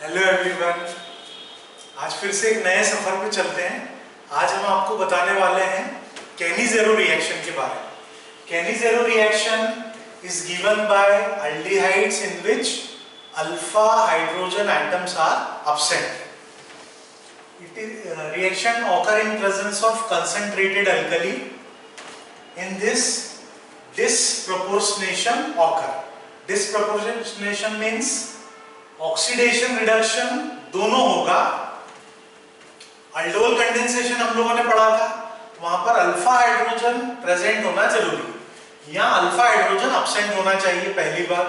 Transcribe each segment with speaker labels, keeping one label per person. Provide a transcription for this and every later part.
Speaker 1: Hello everyone, आज फिर से एक नए सफर पे चलते हैं। आज हम आपको बताने वाले हैं केनी-ज़ेरो रिएक्शन के बारे में। केनी-ज़ेरो reaction is given by aldehydes in which alpha hydrogen atoms are absent. It is reaction occur in presence of concentrated alkali. In this, disproportionation occur. Disproportionation means oxidation reduction दोनों होगा। अल्डोल कंडेंसेशन हम लोगों ने पढ़ा था, वहां पर alpha hydrogen present होना जरूरी, यहाँ अल्फा हाइड्रोजन अब्सेंट होना चाहिए पहली बार।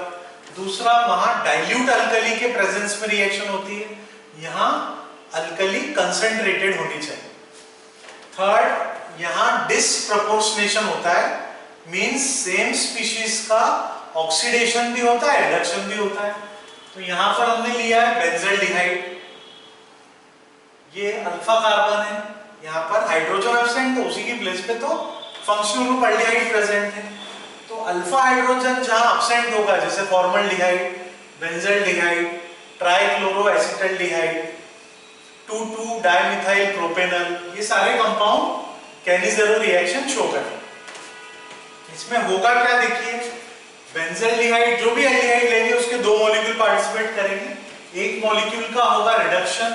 Speaker 1: दूसरा, वहां डाइल्यूट अल्कली के प्रेजेंस में रिएक्शन होती है, यहाँ अल्कली कंसंट्रेटेड होनी चाहिए। थर्ड, यहाँ डिसप्रपोर्शनेशन होता है, मींस सेम स्पीशीज का ऑक्सीडेशन भी होता है, रिडक्शन भी होता है। तो यहां पर हमने लिया है बेंजल्डिहाइड, ये अल्फा कार्बन है, यहां पर हाइड्रोजन एब्सेंट है, उसी की प्लेस पे तो फंक्शनल ग्रुप अल्डिहाइड प्रेजेंट है। तो अल्फा हाइड्रोजन जहां एब्सेंट होगा, जैसे फॉर्मल्डिहाइड, बेंजल्डिहाइड, ट्राइक्लोरोएसिटल्डिहाइड, 2,2 डाइमिथाइल प्रोपेनल, ये सारे कंपाउंड केनी-ज़ेरो रिएक्शन शो करेंगे। इसमें होगा क्या, देखिए, बेंजल्डिहाइड जो भी एल्डिहाइड लेंगे उसके दो मॉलिक्यूल पार्टिसिपेट करेंगे। एक मॉलिक्यूल का होगा रिडक्शन,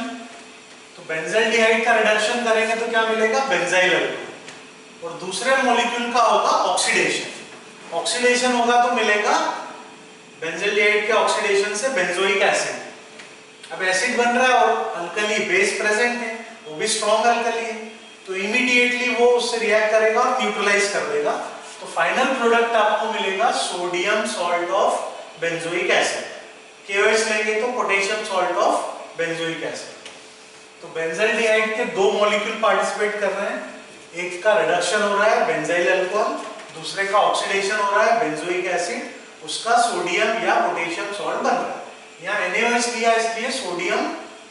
Speaker 1: तो बेंजल्डिहाइड का रिडक्शन करेंगे तो क्या मिलेगा, बेंजाइल अल्कोहल। और दूसरे मॉलिक्यूल का होगा ऑक्सीडेशन, ऑक्सीडेशन होगा तो मिलेगा बेंजल्डिहाइड के ऑक्सीडेशन से बेंजोइक एसिड। अब एसिड बन रहा है और अल्कली बेस प्रेजेंट है, वो भी स्ट्रॉन्ग अल्कली है, तो इमीडिएटली वो उससे रिएक्ट करेगा और न्यूट्रलाइज कर देगा। तो फाइनल प्रोडक्ट आपको मिलेगा sodium salt of benzoic acid. KOH लेंगे तो potassium salt of benzoic acid. तो बेंजल्डिहाइड के दो मॉलिक्यूल पार्टिसिपेट कर रहे हैं, एक का रिडक्शन हो रहा है बेंजाइल अल्कोहल, दूसरे का ऑक्सीडेशन हो रहा है बेंजोइक एसिड, उसका सोडियम या पोटेशियम सॉल्ट बन रहा है। यहाँ NaOH लिया इसलिए सोडियम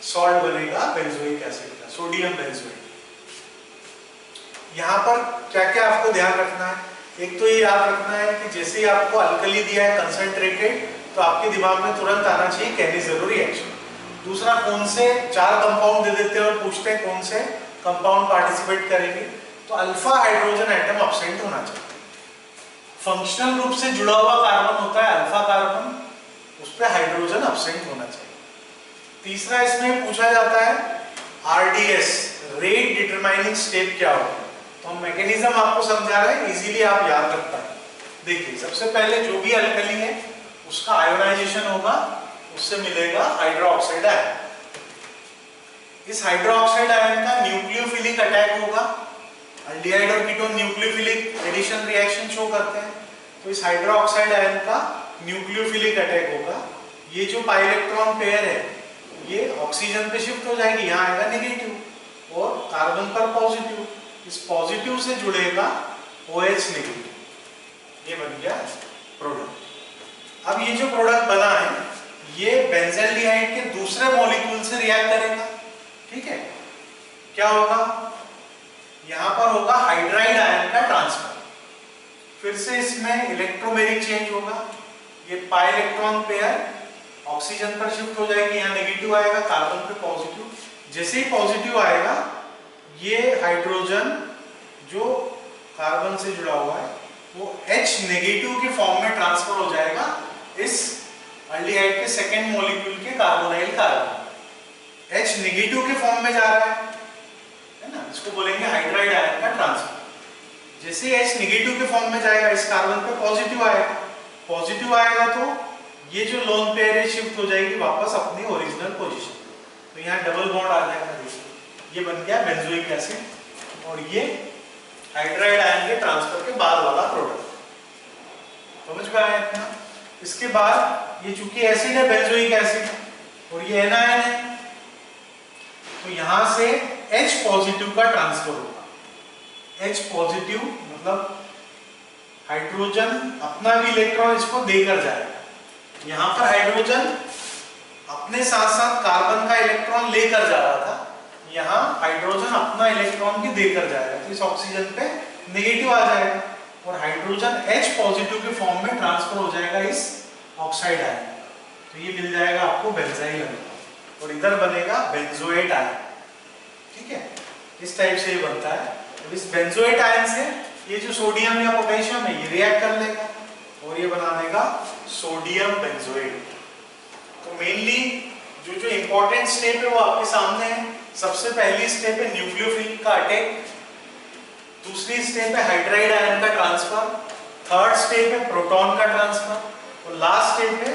Speaker 1: सॉल्ट बनेगा बेंजोइक एसिड का, सोडियम बेंजोइक। यहाँ पर क्या क्या आपको ध्यान रखना है, एक तो ये याद रखना है कि जैसे ही आपको अल्कली दिया है कंसंट्रेटेड, तो आपके दिमाग में तुरंत आना चाहिए केनी-ज़ेरो रिएक्शन। दूसरा, कौन से चार कंपाउंड दे देते हैं और पूछते हैं कौन से कंपाउंड पार्टिसिपेट करेंगे, तो अल्फा हाइड्रोजन एटम एब्सेंट होना चाहिए। फंक्शनल ग्रुप से जुड़ा हुआ कार्बन होता है अल्फा कार्बन, उस पर हाइड्रोजन एब्सेंट होना चाहिए। तीसरा, इसमें पूछा जाता है RDS, रेट डिटरमाइनिंग स्टेप क्या होगा, तो हम मैकेनिज्म आपको समझा रहे हैं, इजीली आप याद रख पाए। देखिए, सबसे पहले जो भी अल्कली है उसका आयोनाइजेशन होगा, उससे मिलेगा हाइड्रोक्साइड आयन। इस हाइड्रोक्साइड आयन का न्यूक्लियोफिलिक अटैक होगा, अल्डिहाइड और ketone nucleophilic addition reaction show करते हैं, तो इस हाइड्रोक्साइड आयन का न्यूक्लियोफिलिक अटैक होगा। ये जो पाई इलेक्ट्रॉन पेयर है ये ऑक्सीजन पे शिफ्ट हो जाएगी, यहाँ आएगा नेगेटिव और कार्बन पर पॉजिटिव, इस पॉजिटिव से जुड़ेगा OH नेगेटिव, ये बन गया प्रोडक्ट। अब ये जो प्रोडक्ट बना है ये बेंजल्डिहाइड के दूसरे मॉलिक्यूल से रिएक्ट करेगा, ठीक है। क्या होगा, यहां पर होगा हाइड्राइड आयन का ट्रांसफर, फिर से इसमें इलेक्ट्रोमेरिक चेंज होगा, ये पाई इलेक्ट्रॉन पेयर ऑक्सीजन पर शिफ्ट हो जाएगी, यहाँ नेगेटिव आएगा, कार्बन पे पॉजिटिव। जैसे ही पॉजिटिव आएगा, ये हाइड्रोजन जो कार्बन से जुड़ा हुआ है वो H नेगेटिव के फॉर्म में ट्रांसफर हो जाएगा इस अल्डिहाइड के सेकेंड मॉलिक्यूल के कार्बोनाइल कार्बन। H नेगेटिव के फॉर्म में जा रहा है ना, इसको बोलेंगे हाइड्राइड आयन का ट्रांसफर। जैसे H नेगेटिव के फॉर्म में जाएगा, इस कार्बन पे पॉजिटिव आएगा, पॉजिटिव आएगा तो ये जो लोन पेयर है शिफ्ट हो जाएगी वापस अपनी ओरिजिनल पोजीशन, तो यहाँ डबल बॉन्ड आ जाएगा, ये बन गया बेंजोइक एसिड और ये हाइड्राइड आयन के ट्रांसफर के बाद वाला प्रोडक्ट। समझ में आया इतना। इसके बाद ये चूंकि एसिड है बेंजोइक एसिड और ये एनायन है, तो यहां से H पॉजिटिव का ट्रांसफर होगा। H पॉजिटिव मतलब हाइड्रोजन अपना भी इलेक्ट्रॉन इसको देकर जाएगा, यहां पर हाइड्रोजन अपने साथ साथ कार्बन का इलेक्ट्रॉन लेकर जा रहा था, यहाँ हाइड्रोजन अपना इलेक्ट्रॉन भी देकर जाएगा, तो इस ऑक्सीजन पे नेगेटिव आ जाएगा और हाइड्रोजन H पॉजिटिव के फॉर्म में ट्रांसफर हो जाएगा इस ऑक्साइड आयन, तो ये मिल जाएगा आपको बेंजाइल अल्कोहल। और इधर बनेगा बेंजोएट आयन। ठीक है, इस टाइप से ये बनता है। अब इस बेंजोएट आयन से ये जो सोडियम या पोटेशियम है ये रिएक्ट कर लेगा और ये बना देगा सोडियम बेंजोएट। तो मेनली जो इंपॉर्टेंट स्टेप है वो आपके सामने है। सबसे पहली स्टेप है न्यूक्लियोफिल का अटैक, दूसरी स्टेप है हाइड्राइड आयन का ट्रांसफर, थर्ड स्टेप है प्रोटॉन का ट्रांसफर और लास्ट स्टेप है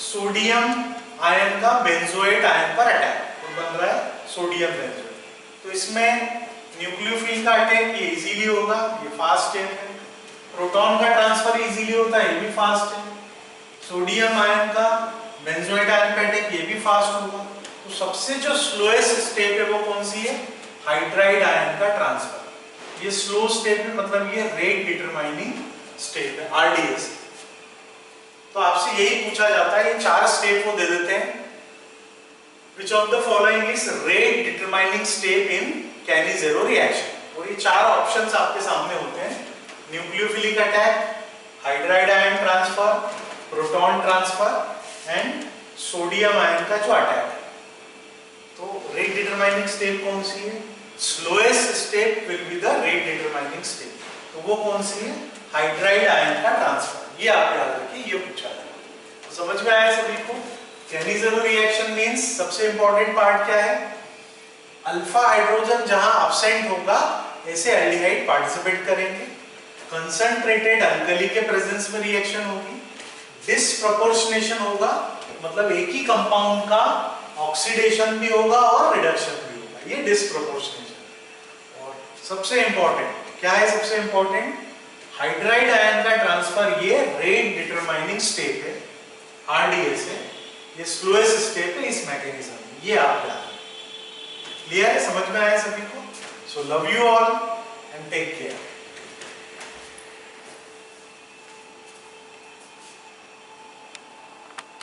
Speaker 1: सोडियम आयन का बेंजोएट आयन पर अटैक, तो बन रहा है सोडियम बेंजोएट। तो इसमें न्यूक्लियोफिल का अटैक ये इजीली होगा, ये फास्ट स्टेप है। प्रोटॉन का ट्रांसफर इजीली होता है, ये भी फास्ट है। सोडियम आयन का बेंजोएट आयन पे अटैक ये भी फास्ट होगा। तो सबसे जो स्लोएस्ट स्टेप है वो कौन सी है? हाइड्राइड आयन का ट्रांसफर। ये स्लो स्टेप है, मतलब ये रेट डिटरमाइनिंग स्टेप है, आरडीएस। तो आपसे यही पूछा जाता है, ये 4 स्टेप वो दे देते हैं। Which of the following is rate determining step in Cannizzaro reaction? और ये 4 ऑप्शंस आपके सामने होते हैं, nucleophilic attack, hydride ion transfer, proton transfer and sodium ion का जो अटैक है। तो रेट डिटरमाइनिंग स्टेप कौन सी है? Slowest step will be the rate determining step. तो वो कौन सी है? हाइड्राइड आयन का ट्रांसफर। ये आप याद रखिए, ये पूछा जाएगा। तो समझ में आया सभी को? कैनिज़रो रिएक्शन मींस सबसे इंपॉर्टेंट पार्ट क्या है? अल्फा हाइड्रोजन जहां एब्सेंट होगा ऐसे एल्डिहाइड पार्टिसिपेट करेंगे। कंसंट्रेटेड अल्कली के प्रेजेंस में रिएक्शन होगी। डिसप्रोपोर्शनेशन होगा, मतलब एक ही कंपाउंड का ऑक्सीडेशन भी होगा और रिडक्शन भी होगा, ये डिसप्रोपोर्शनेशन। और सबसे इंपॉर्टेंट क्या है? सबसे इंपॉर्टेंट हाइड्राइड आयन का ट्रांसफर, ये रेट डिटरमाइनिंग स्टेप है, आरडीएस है, ये स्लोएस्ट स्टेप है इस मैकेनिज्म में। ये आप याद रखें। क्लियर है? समझ में आया सभी को? So love you all and take care.